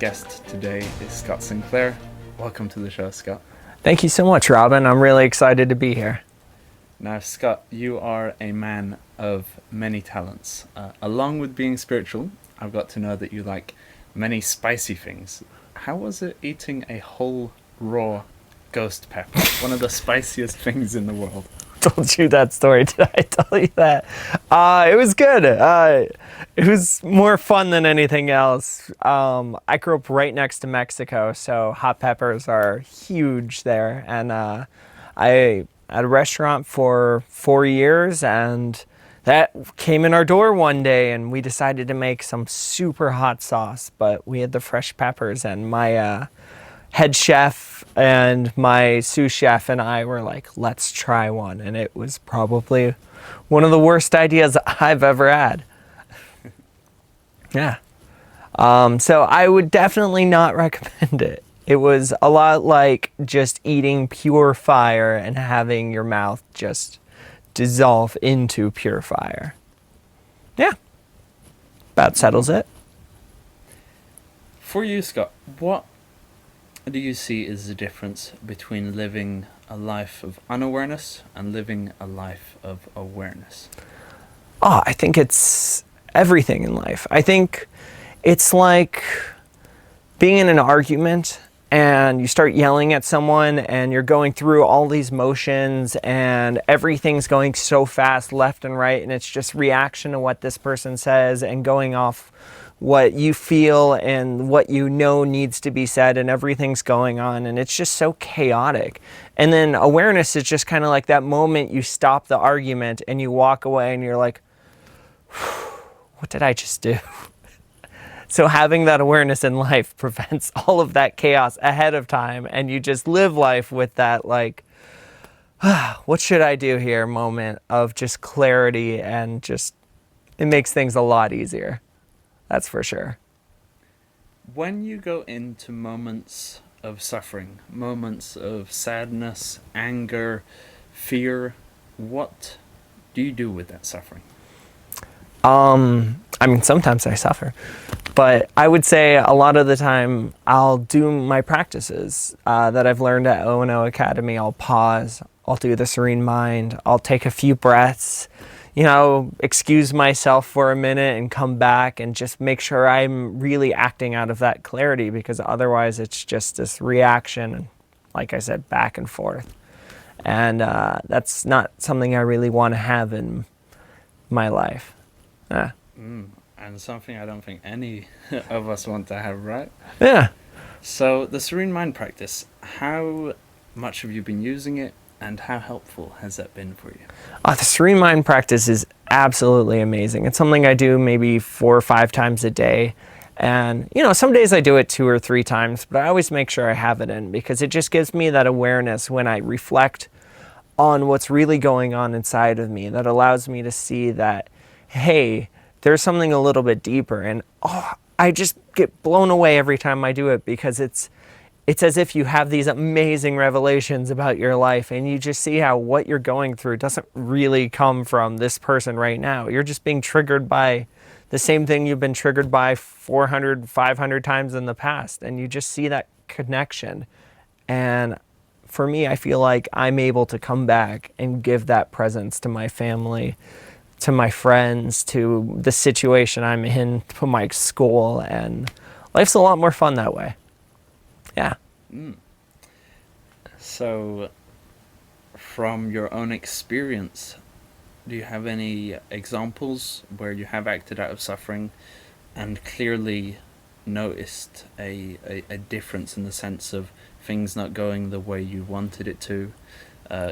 guest today is Scott Sinclair. Welcome to the show, Scott. Thank you so much, Robin. I'm really excited to be here. Now, Scott, you are a man of many talents. Along with being spiritual, I've got to know that you like many spicy things. How was it eating a whole raw ghost pepper? One of the spiciest things in the world. Told you that story. Did I tell you that? It was good. It was more fun than anything else. I grew up right next to Mexico, so hot peppers are huge there. And I had a restaurant for 4 years, and that came in our door one day, and we decided to make some super hot sauce, but we had the fresh peppers, and my head chef and my sous chef and I were like, let's try one. And it was probably one of the worst ideas I've ever had. Yeah. So I would definitely not recommend it. It was a lot like just eating pure fire and having your mouth just dissolve into pure fire. Yeah. About settles it. For you, Scott, what do you see is the difference between living a life of unawareness and living a life of awareness? Oh, I think it's everything in life. I think it's like being in an argument and you start yelling at someone and you're going through all these motions and everything's going so fast left and right, and it's just reaction to what this person says and going off what you feel and what you know needs to be said, and everything's going on and it's just so chaotic. And then awareness is just kind of like that moment you stop the argument and you walk away and you're like, what did I just do? So having that awareness in life prevents all of that chaos ahead of time, and you just live life with that like, what should I do here moment of just clarity, and just it makes things a lot easier. That's for sure. When you go into moments of suffering, moments of sadness, anger, fear, what do you do with that suffering? I mean, sometimes I suffer, but I would say a lot of the time I'll do my practices that I've learned at O&O Academy. I'll pause, I'll do the Serene Mind, I'll take a few breaths, excuse myself for a minute and come back and just make sure I'm really acting out of that clarity, because otherwise it's just this reaction, and like I said, back and forth. And that's not something I really want to have in my life. And something I don't think any of us want to have, right? Yeah. So the Serene Mind Practice, how much have you been using it, and how helpful has that been for you? The Serene Mind Practice is absolutely amazing. It's something I do maybe 4 or 5 times a day. And, some days I do it 2 or 3 times, but I always make sure I have it in, because it just gives me that awareness when I reflect on what's really going on inside of me, that allows me to see that, hey, there's something a little bit deeper. And I just get blown away every time I do it, because it's as if you have these amazing revelations about your life, and you just see how what you're going through doesn't really come from this person right now. You're just being triggered by the same thing you've been triggered by 400, 500 times in the past, and you just see that connection. And for me, I feel like I'm able to come back and give that presence to my family, to my friends, to the situation I'm in, to my school, and life's a lot more fun that way. Yeah. So, from your own experience, do you have any examples where you have acted out of suffering and clearly noticed a difference in the sense of things not going the way you wanted it to,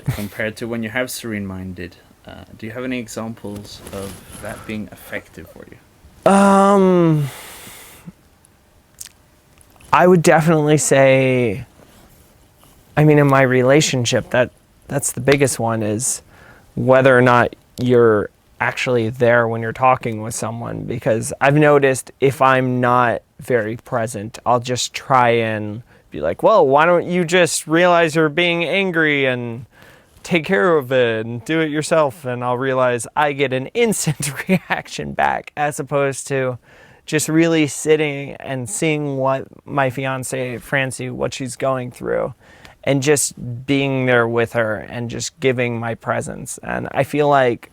compared to when you have serene minded? Do you have any examples of that being effective for you? I would definitely say, in my relationship, that's the biggest one, is whether or not you're actually there when you're talking with someone. Because I've noticed if I'm not very present, I'll just try and be like, well, why don't you just realize you're being angry and take care of it and do it yourself? And I'll realize I get an instant reaction back, as opposed to just really sitting and seeing what my fiance Francie, what she's going through, and just being there with her and just giving my presence. And I feel like,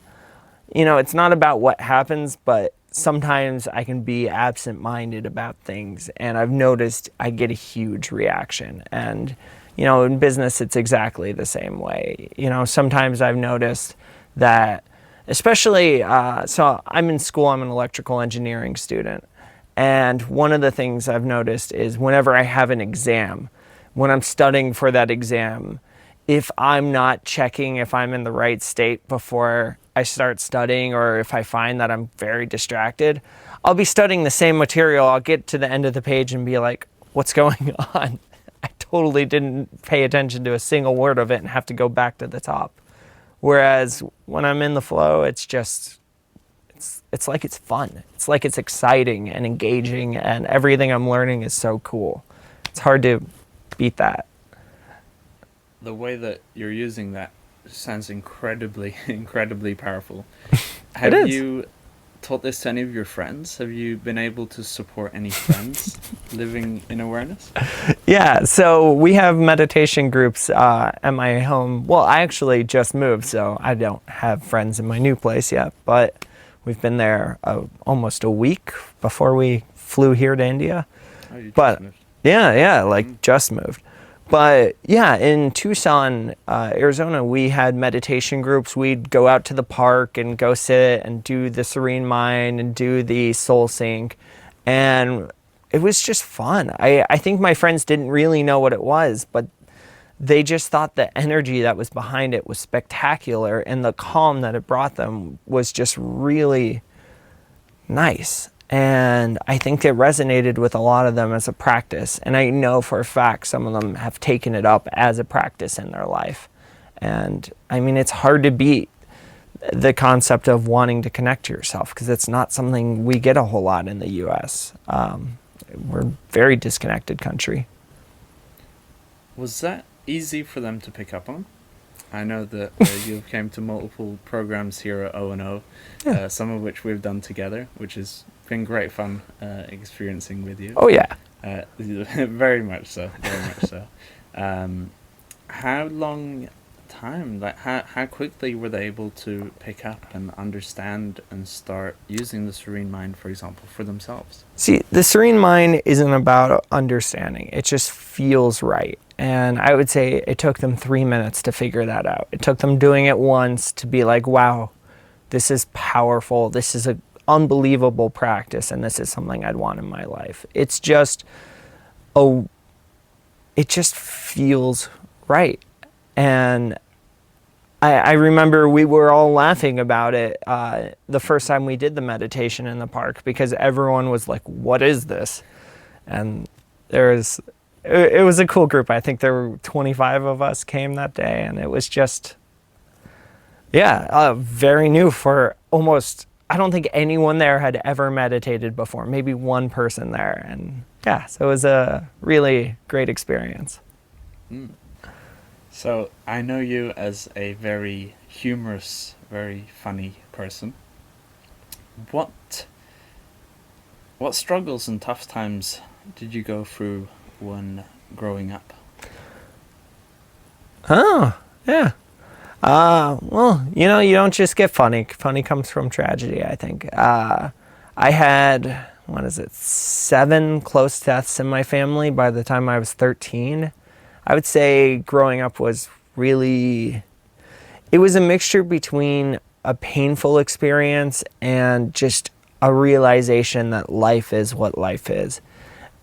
it's not about what happens, but sometimes I can be absent-minded about things, and I've noticed I get a huge reaction. And, in business, it's exactly the same way. Sometimes I've noticed that, especially, so I'm in school, I'm an electrical engineering student. And one of the things I've noticed is whenever I have an exam, when I'm studying for that exam, if I'm not checking if I'm in the right state before I start studying, or if I find that I'm very distracted, I'll be studying the same material. I'll get to the end of the page and be like, what's going on? I totally didn't pay attention to a single word of it and have to go back to the top. Whereas when I'm in the flow, it's like it's fun. It's like it's exciting and engaging, and everything I'm learning is so cool. It's hard to beat that. The way that you're using that sounds incredibly, incredibly powerful. Have you taught this to any of your friends? Have you been able to support any friends living in awareness? Yeah, so we have meditation groups at my home. Well, I actually just moved, so I don't have friends in my new place yet, but we've been there almost a week before we flew here to India. Oh, you just moved. Yeah, just moved. But yeah, in Tucson, Arizona, we had meditation groups. We'd go out to the park and go sit and do the Serene Mind and do the Soul Sync. And it was just fun. I think my friends didn't really know what it was, but they just thought the energy that was behind it was spectacular, and the calm that it brought them was just really nice. And I think it resonated with a lot of them as a practice. And I know for a fact some of them have taken it up as a practice in their life. And I mean, it's hard to beat the concept of wanting to connect to yourself, because it's not something we get a whole lot in the US. We're a very disconnected country. Was that easy for them to pick up on? I know that you came to multiple programs here at O&O, some of which we've done together, which has been great fun experiencing with you. Oh, yeah. Very much so, very much so. How long time, like how quickly were they able to pick up and understand and start using the Serene Mind, for example, for themselves? See, the Serene Mind isn't about understanding. It just feels right. And I would say it took them 3 minutes to figure that out. It took them doing it once to be like, wow, this is powerful. This is an unbelievable practice, and this is something I'd want in my life. It's just, it just feels right. And I remember we were all laughing about it the first time we did the meditation in the park, because everyone was like, what is this? And it was a cool group. I think there were 25 of us came that day, and it was just, very new for almost, I don't think anyone there had ever meditated before, maybe one person there. And so it was a really great experience. Mm. So I know you as a very humorous, very funny person. What struggles and tough times did you go through when growing up? Oh, yeah. Well, you don't just get funny. Funny comes from tragedy, I think. I had, 7 close deaths in my family by the time I was 13. I would say growing up was really, it was a mixture between a painful experience and just a realization that life is what life is.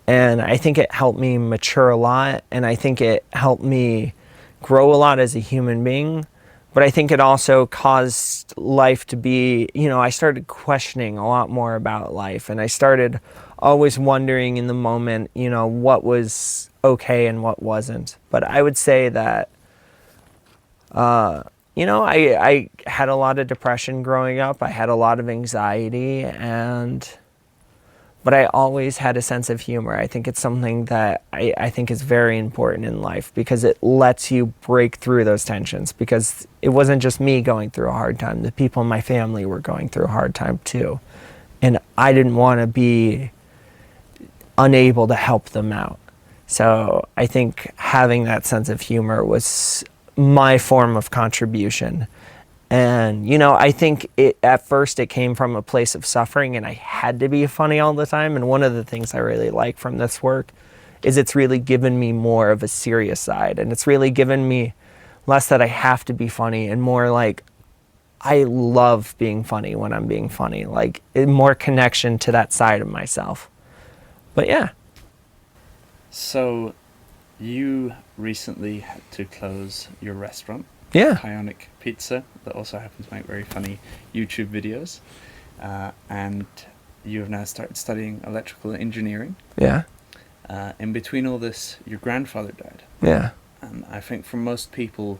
And I think it helped me mature a lot, and I think it helped me grow a lot as a human being. But I think it also caused life to be, I started questioning a lot more about life, and I started always wondering in the moment, what was okay and what wasn't. But I would say that, I had a lot of depression growing up. I had a lot of anxiety, but I always had a sense of humor. I think it's something that I think is very important in life, because it lets you break through those tensions, because it wasn't just me going through a hard time. The people in my family were going through a hard time too. and I didn't want to be unable to help them out. So I think having that sense of humor was my form of contribution. And, you know, I think at first it came from a place of suffering and I had to be funny all the time. And one of the things I really like from this work is it's really given me more of a serious side. And it's really given me less that I have to be funny and more like I love being funny when I'm being funny, like more connection to that side of myself. But yeah. So, you recently had to close your restaurant, Yeah. Ionic Pizza, that also happens to make very funny YouTube videos, and you have now started studying electrical engineering. Yeah. In between all this, your grandfather died. Yeah. And I think for most people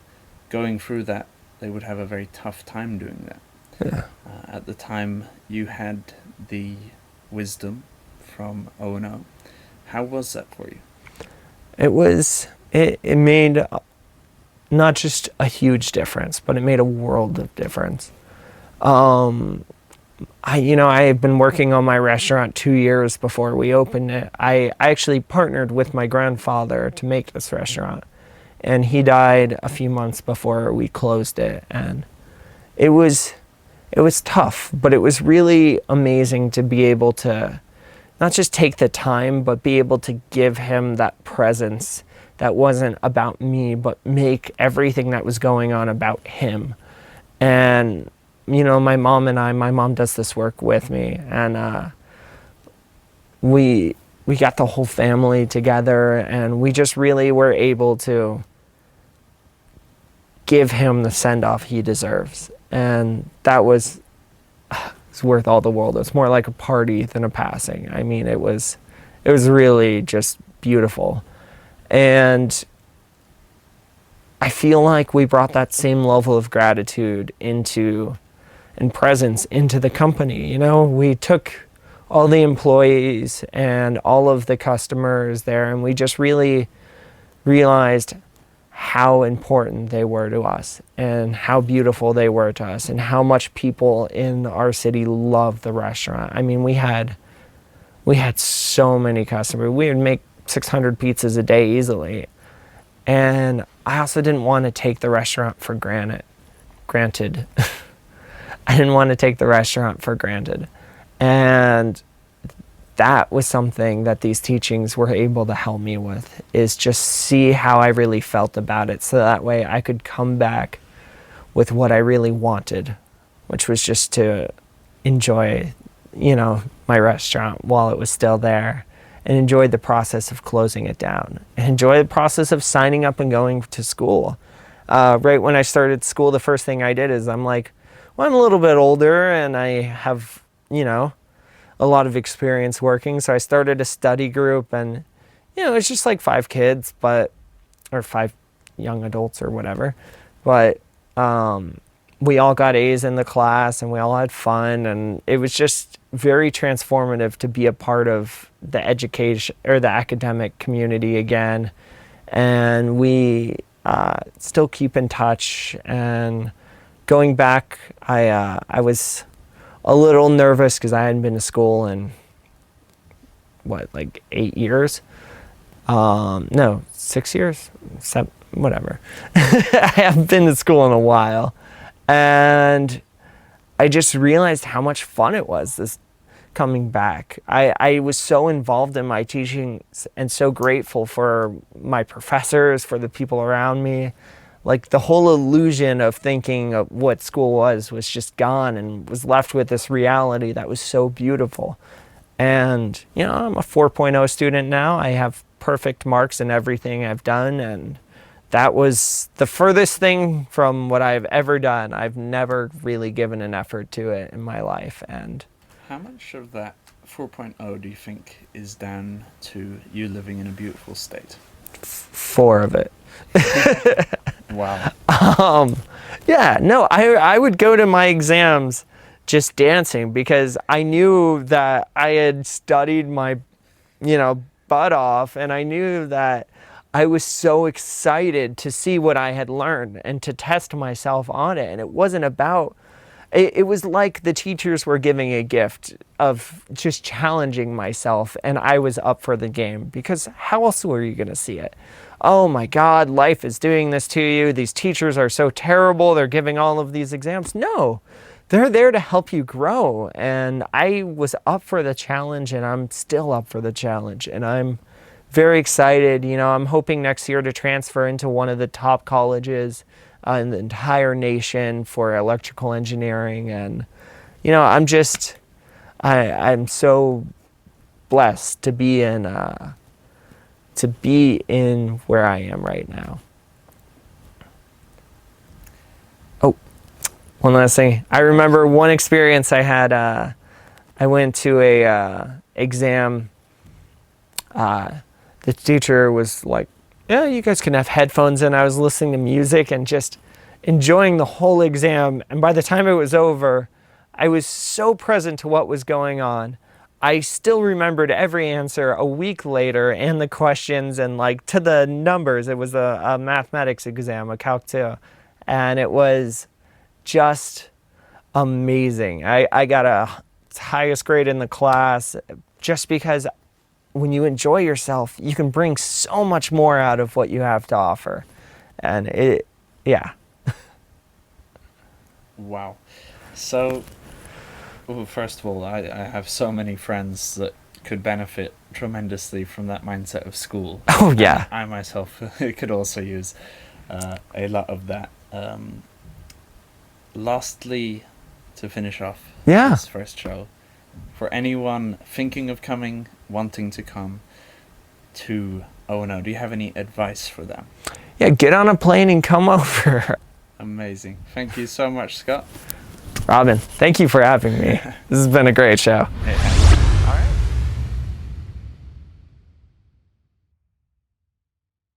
going through that, they would have a very tough time doing that. Yeah. At the time, you had the wisdom from O&O. How was that for you? It made not just a huge difference, but it made a world of difference. I had been working on my restaurant 2 years before we opened it. I actually partnered with my grandfather to make this restaurant, and he died a few months before we closed it. And it was tough, but it was really amazing to be able to not just take the time, but be able to give him that presence that wasn't about me, but make everything that was going on about him. And, you know, my mom does this work with me, and we got the whole family together, and we just really were able to give him the send-off he deserves. And that was it's worth all the world. It's more like a party than a passing. I mean, it was really just beautiful. And I feel like we brought that same level of gratitude and presence into the company. You know, we took all the employees and all of the customers there, and we just really realized how important they were to us and how beautiful they were to us and how much people in our city loved the restaurant. I mean, we had so many customers. We would make 600 pizzas a day easily. And I also didn't want to take the restaurant for granted. I didn't want to take the restaurant for granted. And that was something that these teachings were able to help me with, is just see how I really felt about it, so that way I could come back with what I really wanted, which was just to enjoy, you know, my restaurant while it was still there, and enjoy the process of closing it down, and enjoy the process of signing up and going to school. Right when I started school, the first thing I did is I'm like, well, I'm a little bit older and I have, you know, a lot of experience working. So I started a study group, and, you know, it's just like 5 kids, or 5 young adults or whatever. But we all got A's in the class and we all had fun. And it was just very transformative to be a part of the education or the academic community again. And we still keep in touch. And going back, I was a little nervous because I hadn't been to school in, 8 years? No, 6 years? 7, whatever. I haven't been to school in a while. And I just realized how much fun it was this coming back. I was so involved in my teachings and so grateful for my professors, for the people around me. Like, the whole illusion of thinking of what school was just gone, and was left with this reality that was so beautiful. And, you know, I'm a 4.0 student now. I have perfect marks in everything I've done, and that was the furthest thing from what I've ever done. I've never really given an effort to it in my life. And how much of that 4.0 do you think is down to you living in a beautiful state? 4 of it. Wow. Yeah, no, I would go to my exams just dancing, because I knew that I had studied my, butt off, and I knew that I was so excited to see what I had learned and to test myself on it. And it wasn't about it was like the teachers were giving a gift of just challenging myself, and I was up for the game, because how else were you going to see it? Oh my God, life is doing this to you. These teachers are so terrible. They're giving all of these exams. No, they're there to help you grow. And I was up for the challenge, and I'm still up for the challenge. And I'm very excited. You know, I'm hoping next year to transfer into one of the top colleges in the entire nation for electrical engineering. And, you know, I'm so blessed to be in where I am right now. Oh, one last thing. I remember one experience I had. I went to a exam. The teacher was like, "Yeah, you guys can have headphones in." I was listening to music and just enjoying the whole exam. And by the time it was over, I was so present to what was going on. I still remembered every answer a week later, and the questions, and like to the numbers. It was a mathematics exam, a Calc 2, and it was just amazing. I got a highest grade in the class, just because when you enjoy yourself, you can bring so much more out of what you have to offer. And yeah. Wow. So, well, first of all, I have so many friends that could benefit tremendously from that mindset of school. Oh, yeah. I myself could also use a lot of that. Lastly, to finish off this first show, for anyone thinking of coming, wanting to come to ONO, do you have any advice for them? Yeah, get on a plane and come over. Amazing. Thank you so much, Scott. Robin, thank you for having me. This has been a great show. It